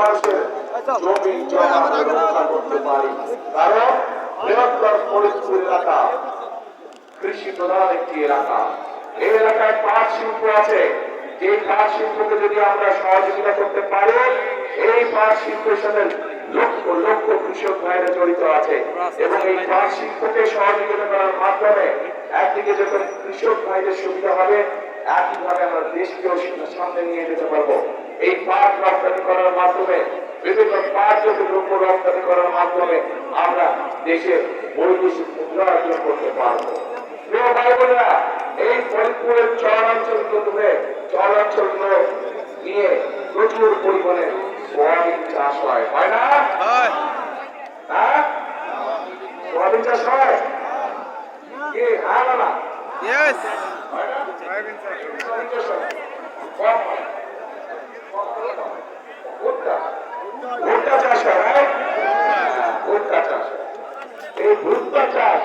মানুষের জমি জমা রক্ষা করতে পারি। কারণ বৃহত্তর ফরিদপুর এলাকা কৃষি প্রধান একটি এলাকা। এই এলাকায় পাট শিল্প আছে। যে পাট শিল্পকে যদি আমরা সহযোগিতা করতে পারি, এই পাট শিল্পের সাথে লক্ষ লক্ষ কৃষক ভাইরা জড়িত আছে এবং এই পাট শিল্পকে সহযোগিতা করার মাধ্যমে একদিকে যখন কৃষক ভাইদের সুবিধা হবে, একইভাবে আমরা দেশকেও সামনে নিয়ে যেতে পারবো। এই পাট রপ্তানি করার মাধ্যমে, বিভিন্ন পাটজাত দ্রব্য রপ্তানি করার মাধ্যমে আমরা দেশের বৈদেশিক মুদ্রা অর্জন করতে পারবো। প্রিয় ভাই বোনেরা, এই ফরিদপুরের চরাঞ্চলগুলো নিয়ে প্রচুর পরিমাণে সোয়াবিন চাষ হয়, হয় না? হ্যাঁ, সোয়াবিন চাষ হয় কি? হ্যাঁ না? হয় না? সোয়াবিন চাষ হয় কম হয়। ভুট্টা চাষ হয়, ভুট্টা চাষ। এই ভুট্টা চাষ